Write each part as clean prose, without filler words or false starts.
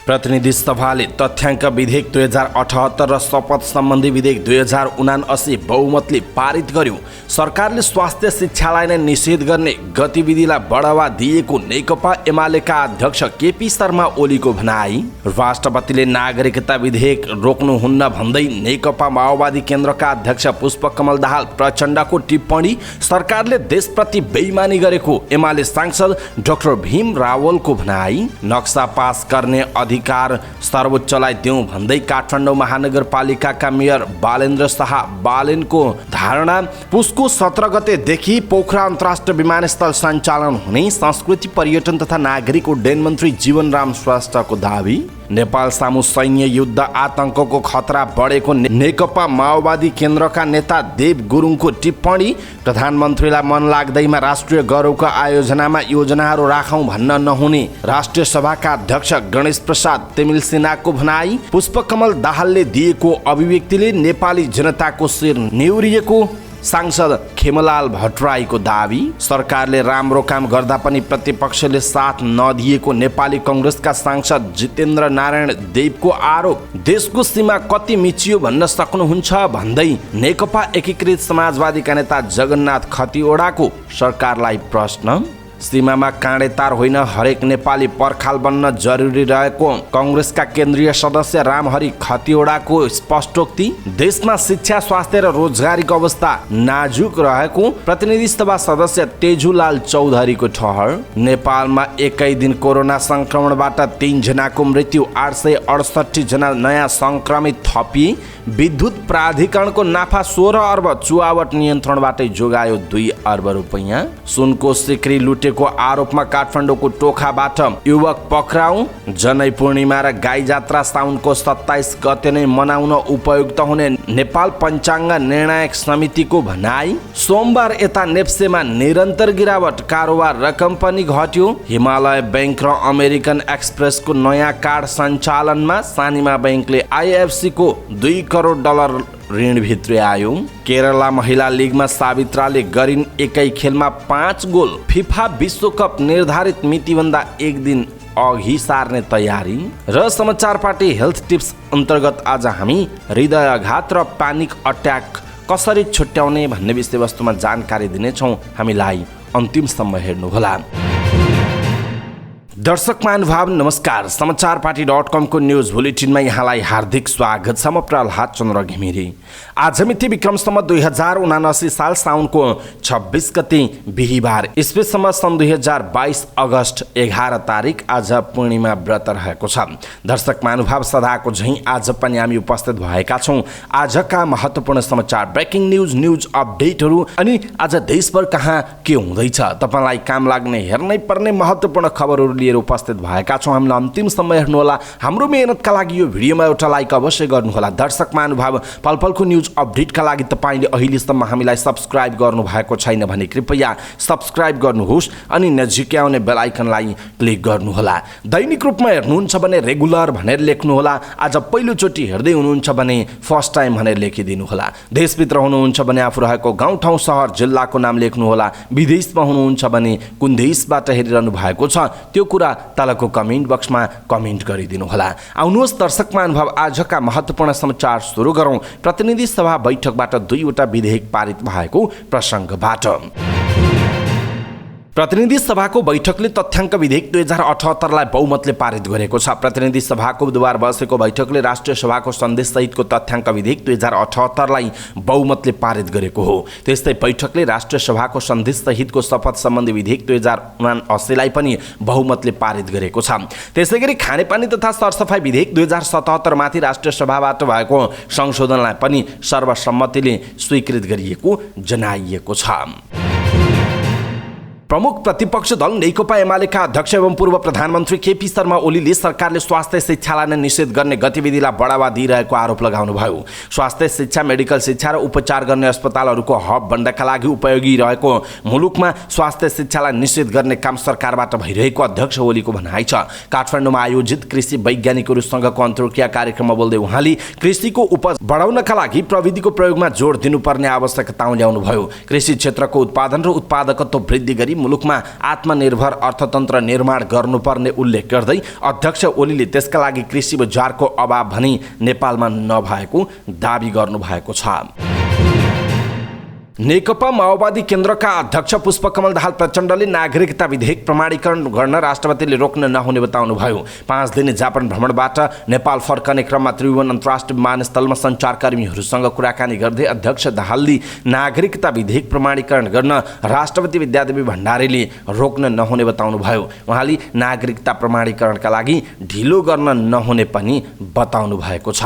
प्रतिनिधि सभाले तथ्याङ्क विधेयक 2078 र शपथ सम्बन्धी विधेयक 2079 बहुमतले पारित गर्यो। सरकारले स्वास्थ्य शिक्षालाई नै निषेध गर्ने गतिविधिलाई बढावा दिएको नेकपा एमालेका अध्यक्ष केपी शर्मा ओलीको भनाई। राष्ट्रपतिले नागरिकता विधेयक रोक्नुहुन्न भन्दै नेकपा माओवादी केन्द्रका अध्यक्ष पुष्पकमल दाहाल प्रचण्डको टिप्पणी। सरकारले देशप्रति बेइमानी गरेको एमाले सांसद डाक्टर भीम रावलको भनाई। नक्सा पास गर्ने अधिकार सर्वोच्चलाई देऊ भन्दै काठमाडौँ महानगरपालिकाका मेयर बालेन्द्र शाह बालेनको धारणा। पुसको 17 गतेदेखि पोखरा अन्तर्राष्ट्रिय विमानस्थल सञ्चालन हुने संस्कृति पर्यटन तथा नागरिक उड्डयन मन्त्री जीवनराम श्रेष्ठको दावी। नेपाल सामु सैन्य युद्ध आतंकको खतरा बढेको नेकपा माओवादी केन्द्रका नेता देव गुरुङको टिप्पणी। प्रधानमन्त्रीलाई मन लाग्दैमा राष्ट्रिय गौरवको आयोजनामा योजनाहरू राखौं भन्न नहुने राष्ट्रिय सभाका अध्यक्ष गणेश प्रसाद तेमिलसेनाको भनाई। पुष्पकमल दाहालले दिएको अभिव्यक्तिले नेपाली जनताको शिर नेउरिएको सांसद खेमलाल भट्टराईको दावी। सरकारले राम्रो काम गर्दा पनि प्रतिपक्षले साथ नदिएको नेपाली कांग्रेसका सांसद जितेन्द्र नारायण देवको आरोप। देशको सीमा कति मिचियो भन्न सक्नुहुन्छ भन्दै नेकपा एकीकृत समाजवादीका नेता जगन्नाथ खतिवडाको सरकारलाई प्रश्न। सीमामा काँडेतार होइन हरेक नेपाली पर्खाल बन्न जरुरी रहेको कांग्रेसका केन्द्रीय सदस्य रामहरि खतिवडाको स्पष्टोक्ति। देशमा शिक्षा स्वास्थ्य र रोजगारीको अवस्था नाजुक रहेको प्रतिनिधि सभा सदस्य तेजुलाल चौधरीको ठहर। नेपालमा एकै दिन कोरोना संक्रमणबाट 3 जनाको मृत्यु, 868 जना नयाँ संक्रमित थपिए। विद्युत प्राधिकरणको नाफा 16 अर्ब, चुहावट नियन्त्रणबाटै जोगायो 2 अर्ब रुपैयाँ। सुनको सिक्री लुटेको आरोपमा काठमाडौँको टोखाबाट युवक पक्राउ। जनै पूर्णिमा र गाई जात्रा साउनको 27 गते नै मनाउन उपयुक्त हुने नेपाल पञ्चाङ्ग निर्णायक समितिको भनाई। सोमबार यता नेप्सेमा निरन्तर गिरावट, कारोबार रकम पनि घट्यो। हिमालय बैंक र अमेरिकन एक्सप्रेसको नयाँ कार्ड सञ्चालनमा सानिमा बैंकले IFC को $2 करोड ऋण भित्र आयो। केरला महिला लिगमा सावित्राले गरिन् एकै खेलमा 5 गोल। फिफा विश्वकप निर्धारित मितिभन्दा 1 दिन अघि सार्ने तयारी। र समाचार पार्टी हेल्थ टिप्स अन्तर्गत आज हामी हृदयाघात र प्यानिक अट्याक कसरी छुट्याउने भन्ने विषयवस्तुमा जानकारी दिनेछौँ। हामीलाई अन्तिमसम्म हेर्नुहोला। दर्शक महानुभाव नमस्कार। समाचार पार्टी.com को न्यूज बुलेटिनमा यहाँलाई हार्दिक स्वागत छ। म प्रहलाद चन्द्र घिमिरे। आज मिति विक्रमसम्म 2079 साल साउनको 26 गते बिहीबार इस्वीसम्म सन् 2022 अगस्त 11 तारिक आज पूर्णिमा व्रत रहेको छ। दर्शक महानुभाव सदाको झैं आज पनि हामी उपस्थित भएका छौँ आजका महत्त्वपूर्ण समाचार, ब्रेकिङ न्यूज अपडेटहरू अनि आज देशभर कहाँ के हुँदैछ तपाईलाई काम लाग्ने हेर्नै पर्ने महत्त्वपूर्ण खबरहरू लिएर उपस्थित भएका छौँ। हामीलाई अन्तिमसम्म हेर्नुहोला। हाम्रो मेहनतका लागि यो भिडियोमा एउटा लाइक अवश्य गर्नुहोला। दर्शक महानुभाव पलपलको न्यूज अपडेटका लागि तपाईँले अहिलेसम्म हामीलाई सब्स्क्राइब गर्नु भएको छैन भने कृपया सब्स्क्राइब गर्नुहोस् अनि नजिकै आउने बेल आइकनलाई क्लिक गर्नुहोला। दैनिक रूपमा हेर्नुहुन्छ भने रेगुलर भनेर लेख्नुहोला। आज पहिलोचोटि हेर्दै हुनुहुन्छ भने फर्स्ट टाइम भनेर लेखिदिनुहोला। देशभित्र हुनुहुन्छ भने आफू रहेको गाउँ ठाउँ सहर जिल्लाको नाम लेख्नुहोला। विदेशमा हुनुहुन्छ भने कुन देशबाट हेरिरहनु भएको छ त्यो कुरा तलको कमेन्ट बक्समा कमेन्ट गरिदिनुहोला। आउनुहोस् दर्शक महानुभाव आजका महत्त्वपूर्ण समाचार सुरु गरौँ प्रतिनिधि सभा बैठकबाट 2 वटा विधेयक पारित भएको प्रसङ्गबाट। प्रतिनिधि सभाको बैठकले तथ्याङ्क विधेयक 2078 लाई बहुमतले पारित गरेको छ। प्रतिनिधि सभाको बुधबार बसेको बैठकले राष्ट्रिय सभाको सन्देश सहितको तथ्याङ्क विधेयक 2078 लाई बहुमतले पारित गरेको हो। त्यस्तै बैठकले राष्ट्रिय सभाको सन्देश सहितको शपथ सम्बन्धी विधेयक 2079 लाई पनि बहुमतले पारित गरेको छ। त्यसैगरी खानेपानी तथा सरसफाई विधेयक 2077 माथि राष्ट्रिय सभाबाट भएको संशोधनलाई पनि सर्वसम्मतिले स्वीकृत गरिएको जनाइएको छ। प्रमुख प्रतिपक्ष दल नेकपा एमालेका अध्यक्ष एवं पूर्व प्रधानमन्त्री केपी शर्मा ओलीले सरकारले स्वास्थ्य शिक्षालाई नै निषेध गर्ने गतिविधिलाई बढावा दिइरहेको आरोप लगाउनुभयो। स्वास्थ्य शिक्षा, मेडिकल शिक्षा र उपचार गर्ने अस्पतालहरूको हब बन्नका लागि उपयोगी रहेको मुलुकमा स्वास्थ्य शिक्षालाई निषेध गर्ने काम सरकारबाट भइरहेको अध्यक्ष ओलीको भनाइ छ। काठमाडौँमा आयोजित कृषि वैज्ञानिकहरूसँगको अन्तर्क्रिया कार्यक्रममा बोल्दै उहाँले कृषिको उपज बढाउनका लागि प्रविधिको प्रयोगमा जोड दिनुपर्ने आवश्यकता ल्याउनुभयो। कृषि क्षेत्रको उत्पादन र उत्पादकत्व वृद्धि गरी मुलुकमा आत्मनिर्भर अर्थतन्त्र निर्माण गर्नुपर्ने उल्लेख गर्दै अध्यक्ष ओलीले त्यसका लागि कृषि बजारको अभाव भनी नेपालमा नभएको दाबी गर्नुभएको छ। नेकपा माओवादी केन्द्रका अध्यक्ष पुष्पकमल दाहाल प्रचण्डले नागरिकता विधेयक प्रमाणीकरण गर्न राष्ट्रपतिले रोक्न नहुने बताउनुभयो। 5 दिने जापान भ्रमणबाट नेपाल फर्कने क्रममा त्रिभुवन अन्तर्राष्ट्रिय विमानस्थलमा सञ्चारकर्मीहरूसँग कुराकानी गर्दै अध्यक्ष दाहालले नागरिकता विधेयक प्रमाणीकरण गर्न राष्ट्रपति विद्यादेवी भण्डारीले रोक्न नहुने बताउनुभयो। उहाँले नागरिकता प्रमाणीकरणका लागि ढिलो गर्न नहुने पनि बताउनु भएको छ।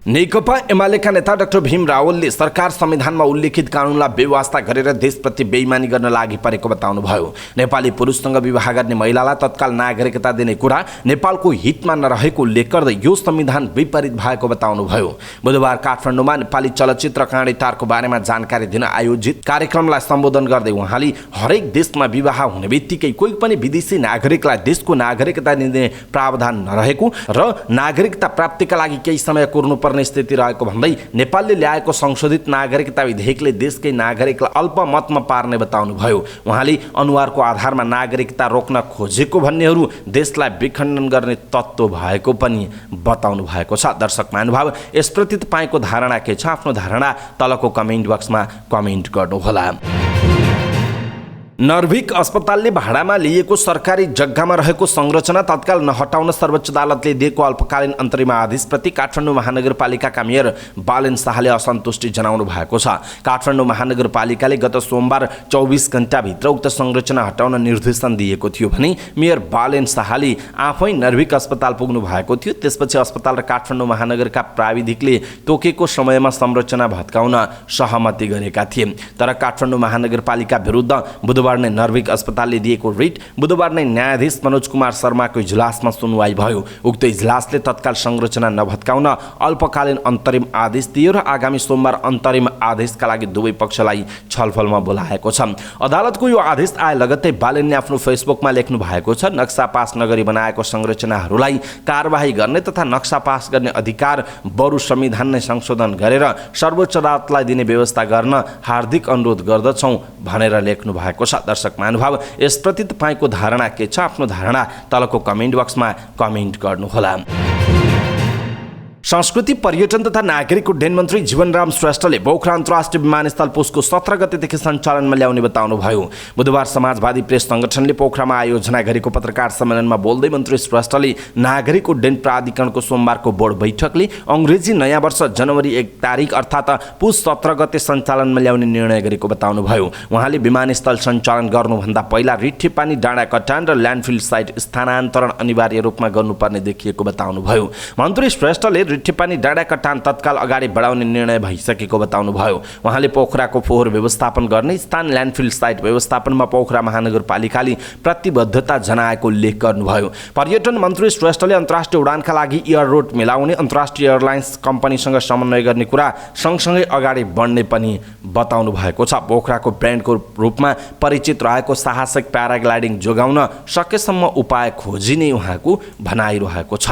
नेकपा एमालेका नेता डाक्टर भीम रावलले सरकार संविधानमा उल्लेखित कानुनलाई बेवास्ता गरेर देशप्रति बेइमानी गर्न लागि परेको बताउनुभयो। नेपाली पुरुषसँग विवाह गर्ने महिलालाई तत्काल नागरिकता दिने कुरा नेपालको हितमा नरहेको उल्लेख गर्दै यो संविधान विपरीत भएको बताउनुभयो। बुधबार काठमाडौँमा नेपाली चलचित्र काँडे तारको बारेमा जानकारी दिन आयोजित कार्यक्रमलाई सम्बोधन गर्दै उहाँले हरेक देशमा विवाह हुने बित्तिकै कोही पनि विदेशी नागरिकलाई देशको नागरिकता दिने प्रावधान नरहेको र नागरिकता प्राप्तिका लागि केही समय कुर्नु स्थिति रहेको भन्दै नेपालले ल्याएको संशोधित नागरिकता विधेयकले देशकै नागरिकलाई अल्पमतमा पार्ने बताउनुभयो। उहाँले अनुहारको आधारमा नागरिकता रोक्न खोजेको भन्नेहरू देशलाई विखण्डन गर्ने तत्त्व भएको पनि बताउनु भएको छ। दर्शक महानुभाव, यसप्रति तपाईँको धारणा के छ? आफ्नो धारणा तलको कमेन्ट बक्समा कमेन्ट गर्नुहोला। नर्भिक अस्पतालले भाडामा लिएको सरकारी जग्गामा रहेको संरचना तत्काल नहटाउन सर्वोच्च अदालतले दिएको अल्पकालीन अन्तरिम आदेशप्रति काठमाडौँ महानगरपालिकाका मेयर बालेन शाहले असन्तुष्टि जनाउनु भएको छ। काठमाडौँ महानगरपालिकाले गत सोमबार 24 घण्टाभित्र उक्त संरचना हटाउन निर्देशन दिएको थियो भने मेयर बालेन शाहले आफै नर्भिक अस्पताल पुग्नु भएको थियो। त्यसपछि अस्पताल र काठमाडौँ महानगरका प्राविधिकले तोकेको समयमा संरचना भत्काउन सहमति गरेका थिए। तर काठमाडौँ महानगरपालिका विरुद्ध बुधबार नै नर्भिक अस्पतालले दिएको रिट बुधबार नै न्यायाधीश मनोज कुमार शर्माको इजलासमा सुनवाई भयो। उक्त इजलासले तत्काल संरचना नभत्काउन अल्पकालीन अन्तरिम आदेश दियो र आगामी सोमबार अन्तरिम आदेशका लागि दुवै पक्षलाई छलफलमा बोलाएको छ। अदालतको यो आदेश आए लगत्तै बालेनले आफ्नो फेसबुकमा लेख्नु भएको छ, नक्सा पास नगरी बनाएको संरचनाहरूलाई कारबाही गर्ने तथा नक्सा पास गर्ने अधिकार बरु संविधान नै संशोधन गरेर सर्वोच्च अदालतलाई दिने व्यवस्था गर्न हार्दिक अनुरोध गर्दछौँ भनेर लेख्नु भएको छ। दर्शक महानुभाव, यसप्रति तपाईँको धारणा के छ? आफ्नो धारणा तलको कमेन्ट बक्समा कमेन्ट गर्नुहोला। संस्कृति पर्यटन तथा नागरिक उड्डयन मन्त्री जीवनराम श्रेष्ठले पोखरा अन्तर्राष्ट्रिय विमानस्थल पुसको 17 गतेदेखि सञ्चालनमा ल्याउने बताउनुभयो। बुधबार समाजवादी प्रेस सङ्गठनले पोखरामा आयोजना गरेको पत्रकार सम्मेलनमा बोल्दै मन्त्री श्रेष्ठले नागरिक उड्डयन प्राधिकरणको सोमबारको बोर्ड बैठकले अङ्ग्रेजी नयाँ वर्ष जनवरी 1 तारिक अर्थात् पुस 17 गते सञ्चालनमा ल्याउने निर्णय गरेको बताउनुभयो। उहाँले विमानस्थल सञ्चालन गर्नुभन्दा पहिला रिठेपानी डाँडा कटान र ल्यान्डफिल साइट स्थानान्तरण अनिवार्य रूपमा गर्नुपर्ने देखिएको बताउनुभयो। मन्त्री श्रेष्ठले रिठेपानी डाँडा कटान तत्काल अगाडि बढाउने निर्णय भइसकेको बताउनुभयो। उहाँले पोखराको फोहोर व्यवस्थापन गर्ने स्थान ल्यान्डफिल साइट व्यवस्थापनमा पोखरा महानगरपालिकाले प्रतिबद्धता जनाएको उल्लेख गर्नुभयो। पर्यटन मन्त्री श्रेष्ठले अन्तर्राष्ट्रिय उडानका लागि एयर रोड मिलाउने अन्तर्राष्ट्रिय एयरलाइन्स कम्पनीसँग समन्वय गर्ने कुरा सँगसँगै अगाडि बढ्ने पनि बताउनु भएको छ। पोखराको ब्रान्डको रूपमा परिचित रहेको साहसिक प्याराग्लाइडिङ जोगाउन सकेसम्म उपाय खोजिने उहाँको भनाइरहेको छ।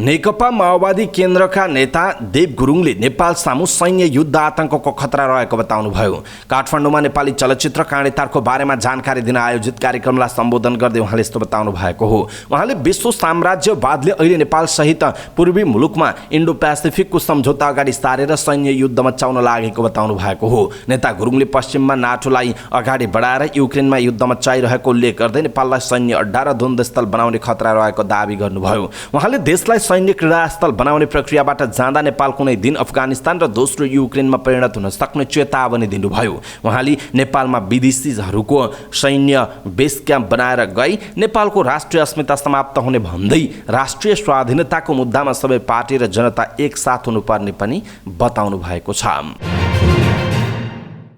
नेकपा माओवादी केन्द्रका नेता देव गुरुङले नेपाल सामु सैन्य युद्ध आतंकको खतरा रहेको बताउनुभयो। काठमाडौँमा नेपाली चलचित्र काँडे तारको बारेमा जानकारी दिन आयोजित कार्यक्रमलाई सम्बोधन गर्दै उहाँले यस्तो बताउनु भएको हो। उहाँले विश्व साम्राज्यवादले अहिले नेपाल सहित पूर्वी मुलुकमा इन्डो पेसिफिकको सम्झौता अगाडि सारेर सैन्य युद्ध मचाउन लागेको बताउनु भएको हो। नेता गुरुङले पश्चिममा नाटोलाई अगाडि बढाएर युक्रेनमा युद्ध मचाइरहेको उल्लेख गर्दै नेपाललाई सैन्य अड्डा र द्वन्द्वस्थल बनाउने खतरा रहेको दावी गर्नुभयो। उहाँले देशलाई सैन्य क्रीडास्थल बनाउने प्रक्रियाबाट जाँदा नेपाल कुनै दिन अफगानिस्तान र दोस्रो युक्रेनमा परिणत हुन सक्ने चेतावनी दिनुभयो। उहाँले नेपालमा विदेशीहरूको सैन्य बेस क्याम्प बनाएर गई नेपालको राष्ट्रिय अस्मिता समाप्त हुने भन्दै राष्ट्रिय स्वाधीनताको मुद्दामा सबै पार्टी र जनता एकसाथ हुनुपर्ने पनि बताउनु भएको छ।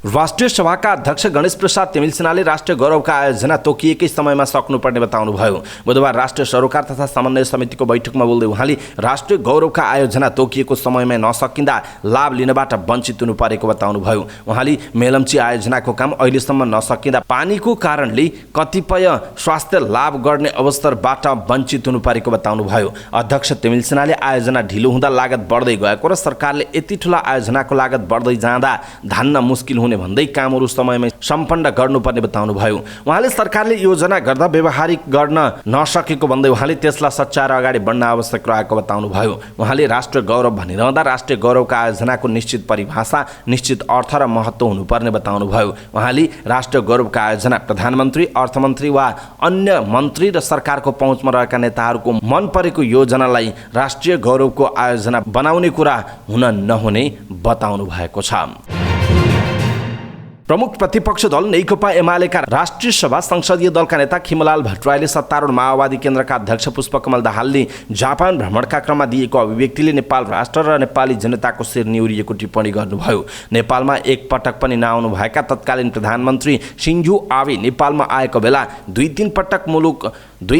राष्ट्रिय सभाका अध्यक्ष गणेश प्रसाद तिमिल सिन्हाले राष्ट्रिय गौरवका आयोजना तोकिएकै समयमा सक्नुपर्ने बताउनुभयो। बुधबार राष्ट्रिय सरोकार तथा समन्वय समितिको बैठकमा बोल्दै उहाँले राष्ट्रिय गौरवका आयोजना तोकिएको समयमै नसकिँदा लाभ लिनबाट वञ्चित हुनु परेको बताउनुभयो। उहाँले मेलम्ची आयोजनाको काम अहिलेसम्म नसकिँदा पानीको कारणले कतिपय स्वास्थ्य लाभ गर्ने अवसरबाट वञ्चित हुनु परेको बताउनुभयो। अध्यक्ष तिमिल सिन्हाले आयोजना ढिलो हुँदा लागत बढ्दै गएको र सरकारले यति ठुला आयोजनाको लागत बढ्दै जाँदा धान्न मुस्किल हुने हुने भन्दै कामहरू समयमै सम्पन्न गर्नुपर्ने बताउनुभयो। उहाँले सरकारले योजना गर्दा व्यवहारिक गर्न नसकेको भन्दै उहाँले त्यसलाई सच्याएर अगाडि बढ्न आवश्यक रहेको बताउनुभयो। उहाँले राष्ट्रिय गौरव भनिरहँदा राष्ट्रिय गौरवका आयोजनाको निश्चित परिभाषा, निश्चित अर्थ र महत्त्व हुनुपर्ने बताउनुभयो। उहाँले राष्ट्रिय गौरवका आयोजना प्रधानमन्त्री, अर्थमन्त्री वा अन्य मन्त्री र सरकारको पहुँचमा रहेका नेताहरूको मन परेको योजनालाई राष्ट्रिय गौरवको आयोजना बनाउने कुरा हुन नहुने बताउनु भएको छ। प्रमुख प्रतिपक्ष दल नेकपा एमालेका राष्ट्रिय सभा संसदीय दलका नेता खिमलाल भट्टराईले सत्तारूढ माओवादी केन्द्रका अध्यक्ष पुष्पकमल दाहालले जापान भ्रमणका क्रममा दिएको अभिव्यक्तिले नेपाल राष्ट्र र नेपाली जनताको शिर निहुरिएको टिप्पणी गर्नुभयो। नेपालमा एक पटक पनि नआउनुभएका तत्कालीन प्रधानमन्त्री सिन्जो आबे नेपालमा आएको बेला दुई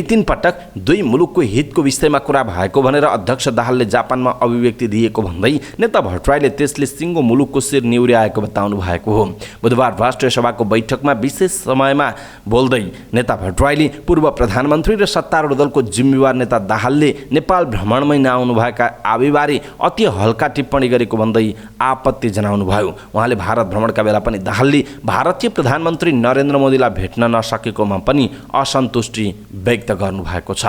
तीन पटक दुई मुलुकको हितको विषयमा कुरा भएको भनेर अध्यक्ष दाहालले जापानमा अभिव्यक्ति दिएको भन्दै नेता भट्टराईले त्यसले सिङ्गो मुलुकको शिर निहुर्याएको बताउनु भएको हो। बुधबार राष्ट्रिय सभाको बैठकमा विशेष समयमा बोल्दै नेता भट्टराईले पूर्व प्रधानमन्त्री र सत्तारूढ दलको जिम्मेवार नेता दाहालले नेपाल भ्रमणमै नआउनुभएका आवेबारे अति हल्का टिप्पणी गरेको भन्दै आपत्ति जनाउनुभयो। उहाँले भारत भ्रमणका बेला पनि दाहालले भारतीय प्रधानमन्त्री नरेन्द्र मोदीलाई भेट्न नसकेकोमा पनि असन्तुष्टि व्यक्त गर्नुभएको छ।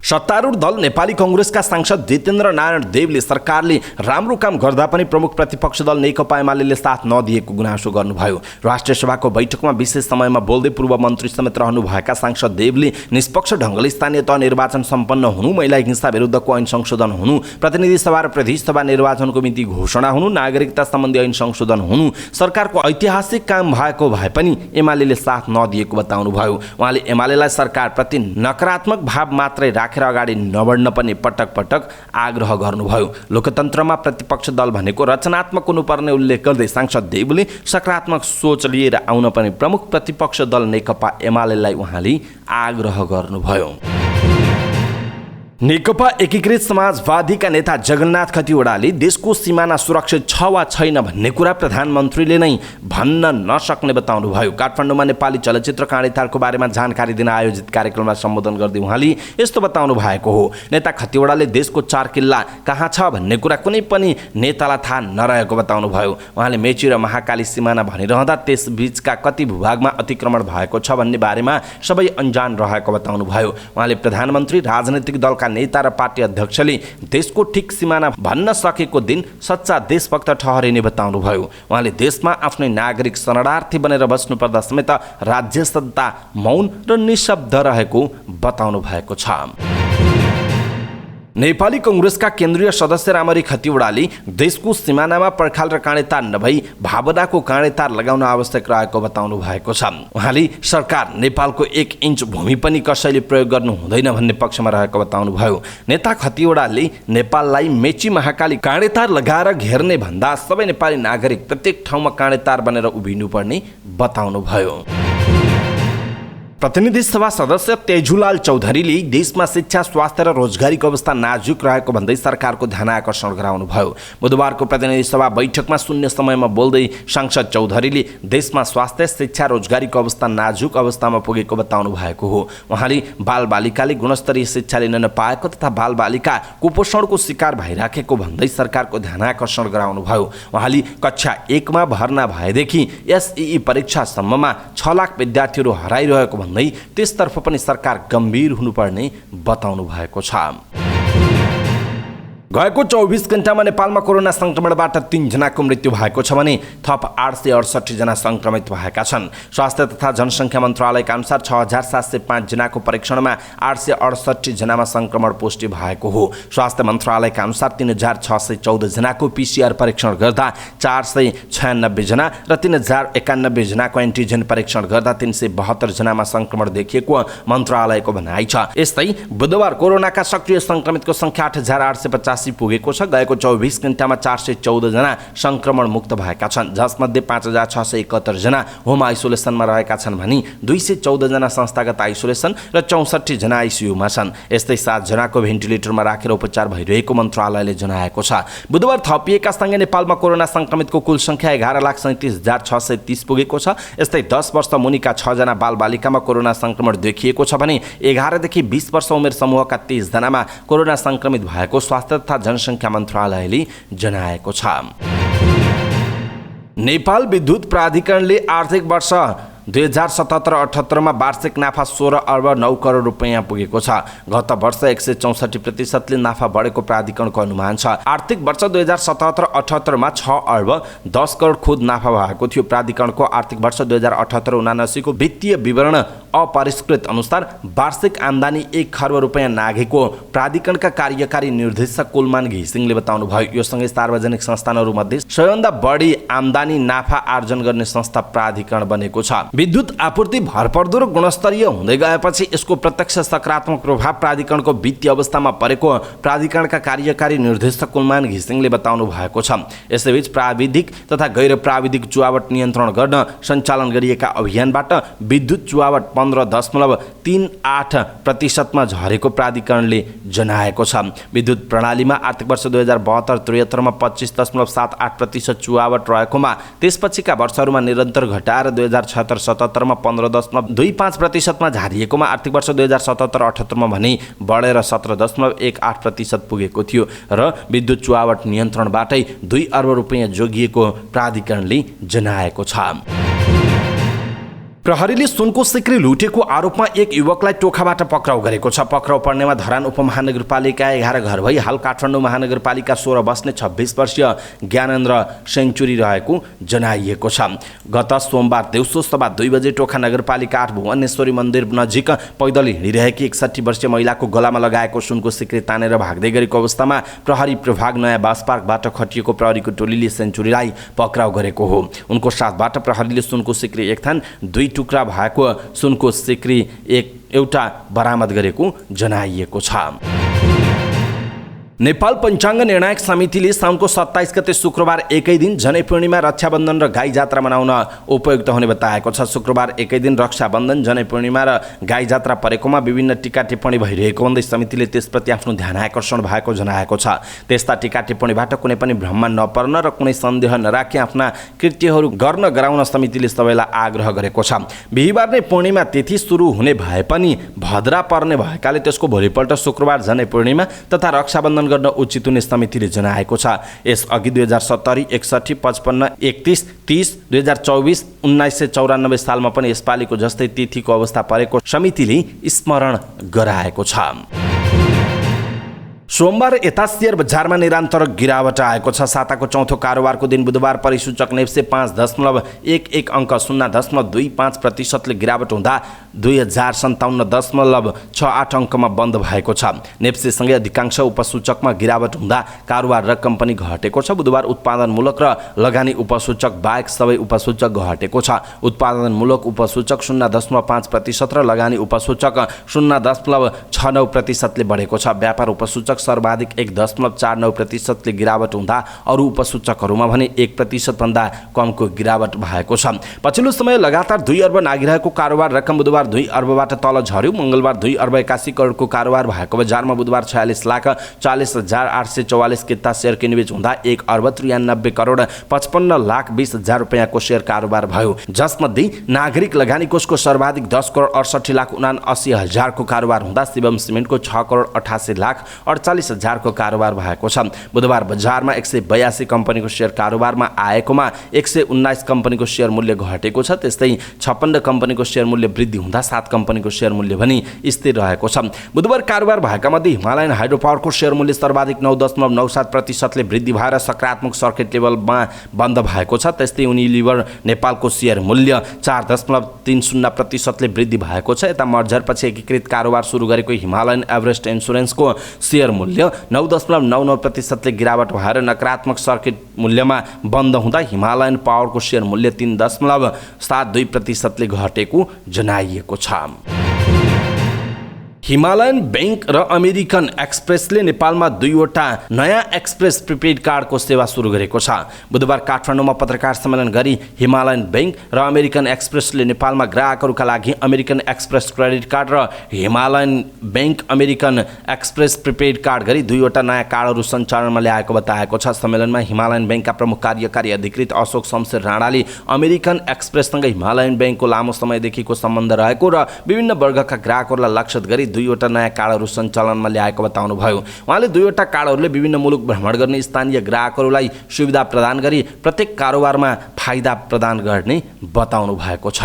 सत्तारूढ दल नेपाली कांग्रेसका सांसद जितेन्द्र नारायण देवले सरकारले राम्रो काम गर्दा पनि प्रमुख प्रतिपक्ष दल नेकपा एमालेले साथ नदिएको गुनासो गर्नुभयो। राष्ट्रिय सभाको बैठकमा विशेष समयमा बोल्दै पूर्व मन्त्री समेत रहनुभएका सांसद देवले निष्पक्ष ढङ्गले स्थानीय तह निर्वाचन सम्पन्न हुनु, महिला हिंसा विरुद्धको ऐन संशोधन हुनु, प्रतिनिधि सभा र प्रदेश सभा निर्वाचनको मिति घोषणा हुनु, नागरिकता सम्बन्धी ऐन संशोधन हुनु सरकारको ऐतिहासिक काम भएको भए पनि एमालेले साथ नदिएको बताउनुभयो। उहाँले एमालेलाई सरकारप्रति नकारात्मक भाव मात्रै अगाडि नबढ्न पनि पटक पटक आग्रह गर्नुभयो। लोकतन्त्रमा प्रतिपक्ष दल भनेको रचनात्मक हुनुपर्ने उल्लेख गर्दै सांसद देवले सकारात्मक सोच लिएर आउन पनि प्रमुख प्रतिपक्ष दल नेकपा एमालेलाई उहाँले आग्रह गर्नुभयो। नेकपा एकीकृत समाजवादीका नेता जगन्नाथ खतिवडाले देशको सिमाना सुरक्षित छ वा छैन भन्ने कुरा प्रधानमन्त्रीले नै भन्न नसक्ने बताउनुभयो। काठमाडौँमा नेपाली चलचित्र काँडेतारको बारेमा जानकारी दिन आयोजित कार्यक्रममा सम्बोधन गर्दै उहाँले यस्तो बताउनु भएको हो। नेता खतिवडाले देशको 4 किल्ला कहाँ छ भन्ने कुरा कुनै पनि नेतालाई थाहा नरहेको बताउनुभयो। उहाँले मेची र महाकाली सिमाना भनिरहँदा त्यसबीचका कति भूभागमा अतिक्रमण भएको छ भन्ने बारेमा सबै अनजान रहेको बताउनुभयो। उहाँले प्रधानमन्त्री, राजनैतिक दलका नेता र पार्टी अध्यक्षले देशको ठिक सिमाना भन्न सकेको दिन सच्चा देशभक्त ठहरिने बताउनुभयो। उहाँले देशमा आफ्नै नागरिक शरणार्थी बनेर बस्नुपर्दा समेत राज्य सत्ता मौन र निशब्द रहेको बताउनु भएको छ। नेपाली कांग्रेसका केन्द्रीय सदस्य रामरी खतिवडाले देशको सिमानामा पर्खाल र काँडेतार नभई भावनाको काँडेतार लगाउन आवश्यक रहेको बताउनु भएको छ। उहाँले सरकार नेपालको 1 इन्च भूमि पनि कसैले प्रयोग गर्नु हुँदैन भन्ने पक्षमा रहेको बताउनुभयो। नेता खतिवडाले नेपाललाई मेची महाकाली काँडेतार लगाएर घेर्ने भन्दा सबै नेपाली नागरिक प्रत्येक ठाउँमा काँडेतार बनेर उभिनुपर्ने बताउनुभयो। प्रतिनिधि सभा सदस्य तेजुलाल चौधरीले देशमा शिक्षा, स्वास्थ्य र रोजगारीको अवस्था नाजुक रहेको भन्दै सरकारको ध्यान आकर्षण गराउनुभयो। बुधबारको प्रतिनिधि सभा बैठकमा शून्य समयमा बोल्दै सांसद चौधरीले देशमा स्वास्थ्य, शिक्षा, रोजगारीको अवस्था नाजुक अवस्थामा पुगेको बताउनु भएको हो। उहाँले बालबालिकाले गुणस्तरीय शिक्षा लिन नपाएको तथा बालबालिका कुपोषणको शिकार भइराखेको भन्दै सरकारको ध्यान आकर्षण गराउनुभयो। उहाँले कक्षा 1 मा भर्ना भएदेखि एसईई परीक्षासम्ममा 6 लाख विद्यार्थीहरू हराइरहेको भन्दै त्यसतर्फ पनि सरकार गम्भीर हुनुपर्ने बताउनु भएको छ। गएको 24 घण्टामा नेपालमा कोरोना संक्रमणबाट 3 जनाको मृत्यु भएको छ भने थप 868 जना संक्रमित भएका छन्। स्वास्थ्य तथा जनसङ्ख्या मन्त्रालयका अनुसार 6705 जनाको परीक्षणमा 868 जनामा संक्रमण पुष्टि भएको हो। स्वास्थ्य मन्त्रालयका अनुसार 3614 जनाको पीसीआर परीक्षण गर्दा 496 जना र 3091 जनाको एन्टिजेन परीक्षण गर्दा 372 जनामा संक्रमण देखिएको मन्त्रालयको भनाइ छ। यस्तै बुधबार कोरोनाका सक्रिय संक्रमितको संख्या 8850 पुगेको छ। गएको 24 घण्टामा 414 जना संक्रमण मुक्त भएका छन्, जसमध्ये 5671 जना होम आइसोलेसनमा रहेका छन् भने 214 जना संस्थागत आइसोलेसन र 64 जना आइसियुमा छन्। यस्तै 7 जनाको भेन्टिलेटरमा राखेर उपचार भइरहेको मन्त्रालयले जनाएको छ। बुधबार थपिएका सँगै नेपालमा कोरोना संक्रमितको कुल संख्या 11,37,630 पुगेको छ। यस्तै 10 वर्ष मुनिका 6 जना बालबालिकामा कोरोना संक्रमण देखिएको छ भने 11 देखि 20 वर्ष उमेर समूहका 30 जनामा कोरोना संक्रमित भएको स्वास्थ्य तथा जनसङ्ख्या मन्त्रालयले जनाएको छ। नेपाल विद्युत प्राधिकरणले आर्थिक वर्ष 2077-78 वार्षिक नाफा 16 अर्ब 9 करोड रुपैयाँ पुगेको छ। गत वर्ष 164% नाफा बढेको प्राधिकरणको अनुमान छ। आर्थिक वर्ष 2077-78 6 अर्ब 10 करोड खुद नाफा भएको थियो। प्राधिकरणको आर्थिक वर्ष 2078-79 को वित्तीय विवरण अपरिष्कृत अनुसार वार्षिक आम्दानी 1 खर्ब रुपैयाँ नाघेको प्राधिकरणका कार्यकारी निर्देशक कुलमान घिसिङले बताउनुभयो। यो सँगै सार्वजनिक संस्थानहरूमध्ये सबैभन्दा बढी आम्दानी नाफा आर्जन गर्ने संस्था प्राधिकरण बनेको छ। विद्युत आपूर्ति भरपर्दो र गुणस्तरीय हुँदै गएपछि यसको प्रत्यक्ष सकारात्मक प्रभाव प्राधिकरणको वित्तीय अवस्थामा परेको प्राधिकरणका कार्यकारी निर्देशक कुलमान घिसिङले बताउनु भएको छ। यसैबीच प्राविधिक तथा गैर प्राविधिक चुहावट नियन्त्रण गर्न सञ्चालन गरिएका अभियानबाट विद्युत चुहावट 15.38% मा झरेको प्राधिकरणले जनाएको छ। विद्युत प्रणालीमा आर्थिक वर्ष 2072-73 मा 25.78% चुहावट रहेकोमा त्यसपछिका वर्षहरूमा निरन्तर घटाएर 2076-77 मा 15.25% मा झारिएकोमा आर्थिक वर्ष 2077-78 मा भने बढेर 17.18% पुगेको थियो र विद्युत चुहावट नियन्त्रणबाटै 2 अर्ब रुपैयाँ जोगिएको प्राधिकरणले जनाएको छ। प्रहरीले सुनको सिक्री लुटेको आरोपमा एक युवकलाई टोखाबाट पक्राउ गरेको छ। पक्राउ पर्नेमा धरान उपमहानगरपालिका 11 घर भई हाल काठमाडौँ महानगरपालिका 16 बस्ने 26 वर्षीय ज्ञानेन्द्र सेन्चुरी रहेको जनाइएको छ। गत सोमबार दिउँसो सभा 2 बजे टोखा नगरपालिका 8 भुवनेश्वरी मन्दिर नजिक पैदल हिँडिरहेकी 61 वर्षीय महिलाको गलामा लगाएको सुनको सिक्री तानेर भाग्दै गरेको अवस्थामा प्रहरी प्रभाग नयाँ बास पार्कबाट खटिएको प्रहरीको टोलीले सेन्चुरीलाई पक्राउ गरेको हो। उनको साथबाट प्रहरीले सुनको सिक्री एक थान 2 टुक्रा भएको सुनको सिक्री एउटा बरामद गरेको जनाइएको छ। नेपाल पञ्चाङ्ग निर्णायक समितिले साउनको 27 गते शुक्रबार एकै दिन जनै पूर्णिमा, रक्षाबन्धन र गाई जात्रा मनाउन उपयुक्त हुने बताएको छ। शुक्रबार एकै दिन रक्षाबन्धन, जनै पूर्णिमा र गाई जात्रा परेकोमा विभिन्न टीका टिप्पणी भइरहेको भन्दै समितिले त्यसप्रति आफ्नो ध्यान आकर्षण भएको जनाएको छ। त्यस्ता टीका टिप्पणीबाट कुनै पनि भ्रममा नपर्न र कुनै सन्देह नराखी आफ्ना कृत्यहरू गर्न गराउन समितिले सबैलाई आग्रह गरेको छ। बिहिबार नै पूर्णिमा तिथि सुरु हुने भए पनि भद्रा पर्ने भएकाले त्यसको भोलिपल्ट शुक्रबार जनै पूर्णिमा तथा रक्षाबन्धन गर्न उचित हुने समितिले जनाएको छ। यसअघि 2070, 61, 55, 31, 30, 2024, 1994 सालमा पनि यसपालिको जस्तै तिथिको अवस्था परेको समितिले स्मरण गराएको छ। सोमबार यता शेयर बजारमा निरन्तर गिरावट आएको छ। साताको चौथो कारोबारको दिन बुधबार परिसूचक नेप्से 5.11 अङ्क 0.25% ले गिरावट हुँदा 2057.68 अङ्कमा बन्द भएको छ। नेप्सेसँगै अधिकांश उपसूचकमा गिरावट हुँदा कारोबार रकम पनि घटेको छ। बुधबार उत्पादनमूलक र लगानी उपसूचक बाहेक सबै उपसूचक घटेको छ। उत्पादनमूलक उपसूचक 0.5% र लगानी उपसूचक 0.69% ले बढेको छ। व्यापार उपसूचक सर्वाधिक 1.49% ले गिरावट हुँदा अरू उपसूचकहरूमा भने 1% भन्दा कमको गिरावट भएको छ। पछिल्लो समय लगातार 2 अर्ब नागिरहेको कारोबार रकम बुधबार 2 अर्बबाट तल झर्यो। मंगलबार 2 अर्ब 81 करोडको कारोबार भएको बजारमा बुधबार 46,40,844 किता शेयर किनबेच हुँदा 1 अर्ब 93 करोड 55,20,000 रुपैयाँको शेयर कारोबार भयो। जसमध्ये नागरिक लगानी कोषको सर्वाधिक 10 करोड 68,79,000 को कारोबार हुँदा शिवम सिमेन्टको 6 करोड 88,48,000 को कारोबार भएको छ। बुधबार बजारमा 182 कम्पनीको शेयर कारोबारमा आएकोमा 119 कम्पनीको शेयर मूल्य घटेको छ। त्यस्तै 56 कम्पनीको शेयर मूल्य वृद्धि हुँदा 7 कम्पनीको शेयर मूल्य पनि स्थिर रहेको छ। बुधबार कारोबार भएका मध्ये हिमालयन हाइड्रो पावरको शेयर मूल्य सर्वाधिक 9.97% ले वृद्धि भएर सकारात्मक सर्किट लेभलमा बन्द भएको छ। त्यस्तै युनिलिभर नेपालको शेयर मूल्य 4.30% ले वृद्धि भएको छ। यता मर्जरपछि एकीकृत कारोबार सुरु गरेको हिमालयन एभरेस्ट इन्स्योरेन्सको शेयर मूल्य 9.99% ले गिरावट भएर नकारात्मक सर्किट मूल्यमा बन्द हुँदा हिमालयन पावरको शेयर मूल्य 3.72% ले घटेको जनाइएको छ। हिमालयन बैंक र अमेरिकन एक्सप्रेसले नेपालमा 2वटा नयाँ एक्सप्रेस प्रिपेड कार्डको सेवा सुरु गरेको छ। बुधबार काठमाडौँमा पत्रकार सम्मेलन गरी हिमालयन बैंक र अमेरिकन एक्सप्रेसले नेपालमा ग्राहकहरूका लागि अमेरिकन एक्सप्रेस क्रेडिट कार्ड र Himalayan bank American express prepaid card गरी 2वटा नयाँ कार्डहरू सञ्चालनमा ल्याएको बताएको छ। सम्मेलनमा हिमालयन बैंकका प्रमुख कार्यकारी अधिकृत अशोक शमशेर राणाले अमेरिकन एक्सप्रेससँग हिमालयन बैंकको लामो समयदेखिको सम्बन्ध रहेको र विभिन्न वर्गका ग्राहकहरूलाई लक्षित गरी दुईवटा नयाँ कार्डहरू सञ्चालनमा ल्याएको बताउनुभयो। उहाँले दुईवटा कार्डहरूले विभिन्न मुलुक भ्रमण गर्ने स्थानीय ग्राहकहरूलाई सुविधा प्रदान गरी प्रत्येक कारोबारमा फाइदा प्रदान गर्ने बताउनु भएको छ।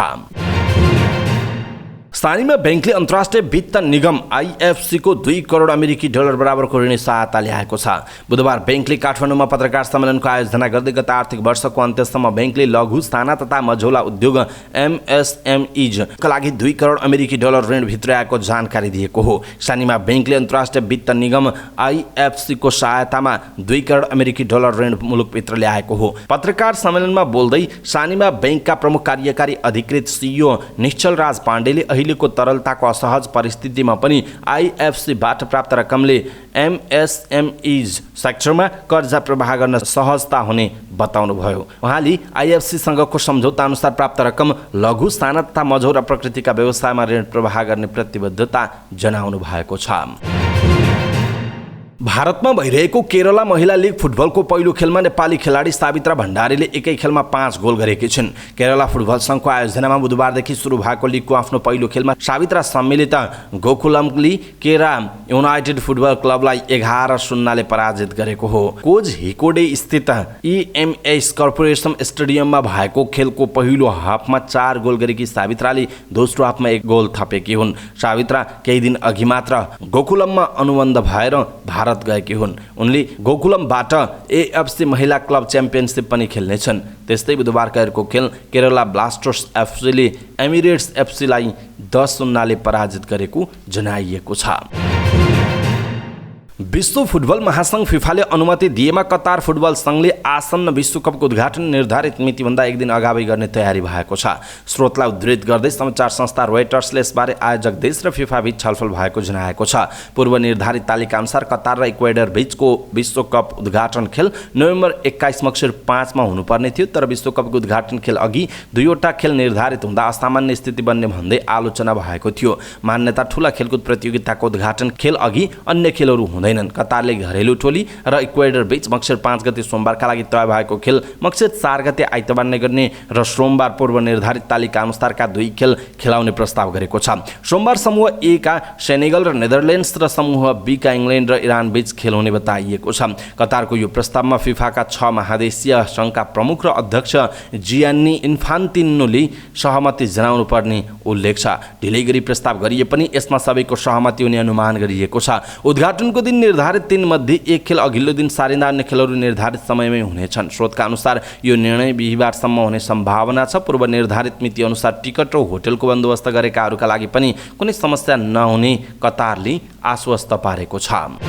स्थानीय ब्याङ्कले अन्तर्राष्ट्रिय वित्त निगम IFC को 2 करोड अमेरिकी डलर बराबरको ऋण सहायता ल्याएको छ। बुधबार ब्याङ्कले काठमाडौँमा पत्रकार सम्मेलनको आयोजना गर्दै गत आर्थिक वर्षको अन्त्यसम्म ब्याङ्कले लघु साना तथा मझौला उद्योग MSMEs का लागि 2 करोड अमेरिकी डलर ऋण भित्राएको जानकारी दिएको हो। स्थानीय ब्याङ्कले अन्तर्राष्ट्रिय वित्त निगम IFC को सहायतामा 2 करोड अमेरिकी डलर ऋण मुलुकभित्र ल्याएको हो। पत्रकार सम्मेलनमा बोल्दै स्थानीय ब्याङ्कका प्रमुख कार्यकारी अधिकृत CEO निश्चल राज पाण्डेले अहिलेको तरलताको असहज परिस्थितिमा पनि IFC-बाट प्राप्त रकमले MSMEs सेक्टरमा कर्जा प्रवाह गर्न सहजता हुने बताउनुभयो। उहाँले IFC-सँगको सम्झौता अनुसार प्राप्त रकम लघु साना तथा मझौला प्रकृतिका व्यवसायमा ऋण प्रवाह गर्ने प्रतिबद्धता जनाउनु भएको छ। भारतमा भइरहेको केरला महिला लिग फुटबलको पहिलो खेलमा नेपाली खेलाडी सावित्रा भण्डारीले एकै खेलमा 5 गोल गरेकी छिन्। केरला फुटबल सङ्घको आयोजनामा बुधबारदेखि सुरु भएको लिगको आफ्नो पहिलो खेलमा सावित्रा सम्मिलित गोकुलमले केरा युनाइटेड फुटबल क्लबलाई 11-0 पराजित गरेको हो। कोच हिकोडे स्थित EMS कर्पोरेसन स्टेडियममा भएको खेलको पहिलो हाफमा 4 गोल गरेकी सावित्राले दोस्रो हाफमा 1 गोल थपेकी हुन्। सावित्रा केही दिन अघि मात्र गोकुलममा अनुबन्ध भएर भारत गएकी हुन्। उनले गोकुलमबाट AFC महिला क्लब च्याम्पियनसिप पनि खेल्नेछन्। त्यस्तै बुधबारको खेल केरला ब्लास्टर्स FCले एमिरेट्स FCलाई 10-0 पराजित गरेको जनाइएको छ। विश्व फुटबल महासंघ फिफाले अनुमति दिएमा कतार फुटबल संघले आसन्न विश्वकपको उद्घाटन निर्धारित मितिभन्दा एक दिन अगावै गर्ने तयारी भएको छ। स्रोतलाई उद्धृत गर्दै समाचार संस्था रोयटर्सले यसबारे आयोजक देश र फिफा बीच छलफल भएको जनाएको छ। पूर्व निर्धारित तालिका अनुसार कतार र इक्वेडर बीचको विश्वकप उद्घाटन खेल नोभेम्बर 21 मक्सिर 5 मा हुनुपर्ने थियो, तर विश्वकपको उद्घाटन खेल अघि दुईवटा खेल निर्धारित हुँदा असामान्य स्थिति बन्ने भन्दै आलोचना भएको थियो। मान्यता ठूला खेलकुद प्रतियोगिताको उद्घाटन खेल अघि अन्य खेलहरू हुँदैनन्। कतारले घरेलु टोली र इक्वेडर बीच मक्सिर 5 गते सोमबारका लागि तय भएको खेल मक्सिर 4 गते आइतबार नै गर्ने र सोमबार पूर्व निर्धारित तालिका अनुसारका 2 खेल खेलाउने प्रस्ताव गरेको छ। सोमबार समूह A का सेनेगल र नेदरल्यान्ड्स र समूह B का इङ्ल्यान्ड र इरान बीच खेल हुने बताइएको छ। कतारको यो प्रस्तावमा फिफाका 6 महादेशीय सङ्घका प्रमुख र अध्यक्ष जियान्नी इन्फान्टिनोले सहमति जनाउनु पर्ने उल्लेख छ। ढिलै गरी प्रस्ताव गरिए पनि यसमा सबैको सहमति हुने अनुमान गरिएको छ। उद्घाटनको दिन निर्धारित 3 मध्ये 1 खेल अघिल्लो दिन सारिँदा अन्य खेलहरू निर्धारित समयमै हुनेछन्। स्रोतका अनुसार यो निर्णय बिहीबारसम्म हुने सम्भावना छ। पूर्व निर्धारित मिति अनुसार टिकट र होटलको बन्दोबस्त गरेकाहरूका लागि पनि कुनै समस्या नहुने कतारले आश्वस्त पारेको छ।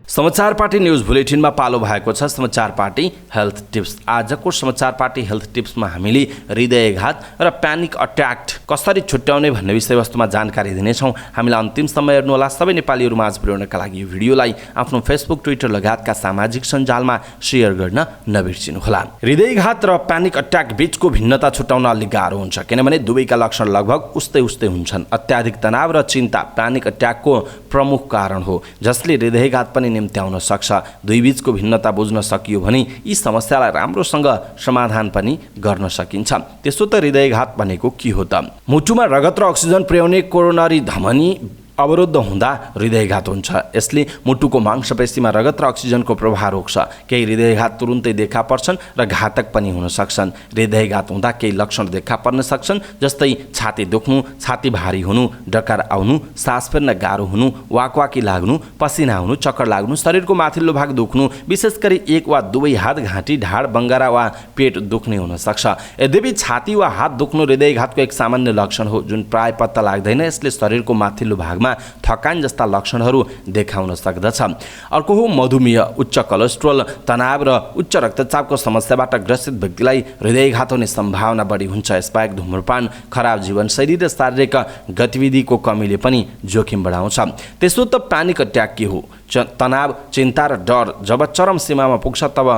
समाचार पार्टी न्यूज बुलेटिनमा पालो भएको छ समाचार पार्टी हेल्थ टिप्स। आजको समाचार पार्टी हेल्थ टिप्समा हामीले हृदयघात र प्यानिक अट्याक कसरी छुट्याउने भन्ने विषयवस्तुमा जानकारी दिनेछौँ। हामीलाई अन्तिमसम्म हेर्नुहोला। सबै नेपालीहरू माझ पुर्याउनका लागि यो भिडियोलाई आफ्नो फेसबुक, ट्विटर लगायतका सामाजिक सञ्जालमा सेयर गर्न नबिर्सिनुहोला। हृदयघात र प्यानिक अट्याक बीचको भिन्नता छुट्याउन अलिक गाह्रो हुन्छ, किनभने दुवैका लक्षण लगभग उस्तै हुन्छन्। अत्याधिक तनाव र चिन्ता प्यानिक अट्याकको प्रमुख कारण हो, जसले हृदयघात पनि निम्त्याउन सक्छ। दुई बीचको भिन्नता बुझ्न सकियो भने यी समस्यालाई राम्रोसँग समाधान पनि गर्न सकिन्छ। त्यसो त हृदयघात भनेको के हो त? मुटुमा रगत र अक्सिजन पुर्याउने कोरोनरी धमनी अवरुद्ध हुँदा हृदयघात हुन्छ। यसले मुटुको मांसपेशीमा रगत र अक्सिजनको प्रवाह रोक्छ। केही हृदयघात तुरुन्तै देखा पर्छन् र घातक पनि हुन सक्छन्। हृदयघात हुँदा केही लक्षण देखा पर्न सक्छन्, जस्तै छाती दुख्नु, छाती भारी हुनु, डकार आउनु, सास फेर्न गाह्रो हुनु, वाकवाकी लाग्नु, पसिना आउनु, चक्कर लाग्नु, शरीरको माथिल्लो भाग दुख्नु, विशेष गरी एक वा दुवै हात, घाँटी, ढाड, बङ्गारा वा पेट दुख्ने हुन सक्छ। यद्यपि छाती वा हात दुख्नु हृदयघातको एक सामान्य लक्षण हो, जुन प्राय पत्ता लाग्दैन। यसले शरीरको माथिल्लो भागमा थकान जस्ता लक्षणहरू देखाउन सक्दछ। अर्को हो मधुमेह, उच्च कोलेस्ट्रोल, तनाव र उच्च रक्तचापको समस्याबाट ग्रसित व्यक्तिलाई हृदयघात हुने सम्भावना बढी हुन्छ। यसबाहेक धुम्रपान, खराब जीवनशैली र शारीरिक गतिविधिको कमीले पनि जोखिम बढाउँछ। त्यसो त प्यानिक अट्याक के हो? तनाव, चिन्ता र डर जब चरम सीमामा पुग्छ तब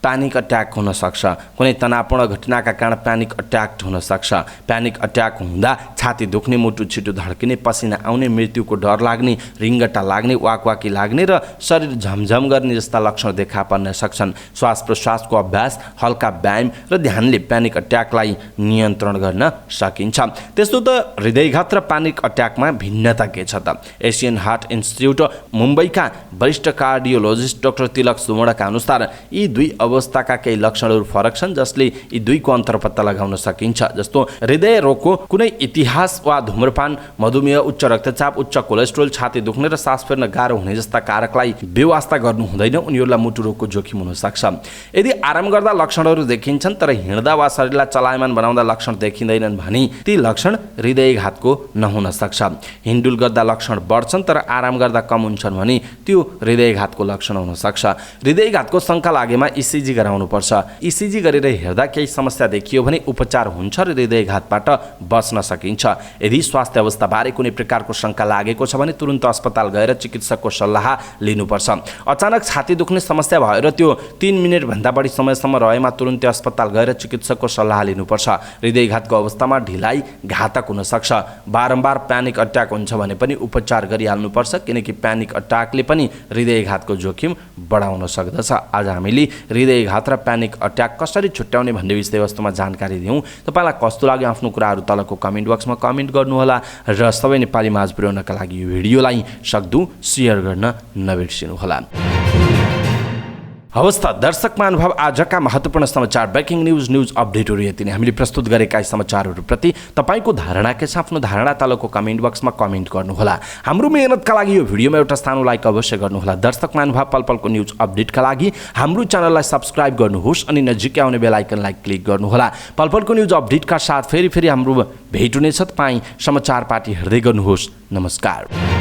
प्यानिक अट्याक हुन सक्छ। कुनै तनावपूर्ण घटनाका कारण प्यानिक अट्याक हुन सक्छ। प्यानिक अट्याक हुँदा छाती दुख्ने, मुटु छिटो धड्किने, पसिना आउने, मृत्युको डर लाग्ने, रिङ्गटा लाग्ने, वाकवाकी लाग्ने र शरीर झमझम गर्ने जस्ता लक्षण देखा पर्न सक्छन्। श्वास प्रश्वासको अभ्यास, हल्का व्यायाम र ध्यानले प्यानिक अट्याकलाई नियन्त्रण गर्न सकिन्छ। त्यस्तो त हृदयघात र प्यानिक अट्याकमा भिन्नता के छ त? एसियन हार्ट इन्स्टिट्युट मुम्बईका वरिष्ठ कार्डियोलोजिस्ट डाक्टर तिलक सुवर्णका अनुसार यी दुई अवस्थाका केही लक्षणहरू फरक छन् जसले यी दुईको अन्तर पत्ता लगाउन सकिन्छ। जस्तो हृदय रोगको कुनै इतिहास वा धूम्रपान, मधुमेह, उच्च रक्तचाप, उच्च कोलेस्ट्रोल, छाती दुख्ने र सास फेर्न गाह्रो हुने जस्ता कारकलाई बेवास्ता गर्नु हुँदैन। उनीहरूलाई मुटु रोगको जोखिम हुन सक्छ। यदि आराम गर्दा लक्षणहरू देखिन्छन् तर हिँड्दा वा शरीरलाई चलायमान बनाउँदा लक्षण देखिँदैनन् भने ती लक्षण हृदयघातको नहुन सक्छ। हिँडडुल गर्दा लक्षण बढ्छन् तर आराम गर्दा कम हुन्छन् भने त्यो हृदयघातको लक्षण हुन सक्छ। हृदयघातको शङ्का लागेमा इसिजी गराउनुपर्छ। इसिजी गरेर हेर्दा केही समस्या देखियो भने उपचार हुन्छ र हृदयघातबाट बच्न सकिन्छ। यदि स्वास्थ्य अवस्थाबारे कुनै प्रकारको शङ्का लागेको छ भने तुरुन्त अस्पताल गएर चिकित्सकको सल्लाह लिनुपर्छ। अचानक छाती दुख्ने समस्या भएर त्यो 3 मिनेटभन्दा बढी समयसम्म रहेमा तुरुन्तै अस्पताल गएर चिकित्सकको सल्लाह लिनुपर्छ। हृदयघातको अवस्थामा ढिलाइ घातक हुन सक्छ। बारम्बार प्यानिक अट्याक हुन्छ भने पनि उपचार गरिहाल्नुपर्छ किनकि प्यानिक अट्याकले पनि हृदयघातको जोखिम बढाउन सक्दछ। आज हामीले हृदयघात र प्यानिक अट्याक कसरी छुट्याउने भन्ने विषयवस्तुमा जानकारी दियौँ। तपाईँलाई कस्तो लाग्यो आफ्नो कुराहरू तलको कमेन्ट बक्समा कमेन्ट गर्नुहोला र सबै नेपाली माझ पुर्याउनका लागि यो भिडियोलाई सक्दो सेयर गर्न नबिर्सिनुहोला। हवस् त दर्शक महानुभाव, आजका महत्त्वपूर्ण समाचार, ब्रेकिङ न्युज अपडेटहरू यति नै। हामीले प्रस्तुत गरेका समाचारहरूप्रति तपाईँको धारणा के छ? आफ्नो धारणा तलको कमेन्ट बक्समा कमेन्ट गर्नुहोला। हाम्रो मेहनतका लागि यो भिडियोमा एउटा सानो लाइक अवश्य गर्नुहोला। दर्शक महानुभाव, पलपलको न्युज अपडेटका लागि हाम्रो च्यानललाई सब्सक्राइब गर्नुहोस् अनि नजिकै आउने बेल आइकनलाई क्लिक गर्नुहोला। पलपलको न्युज अपडेटका साथ फेरि हाम्रो भेट हुनेछ। तपाईँ समाचार पार्टी हेर्दै गर्नुहोस्। नमस्कार।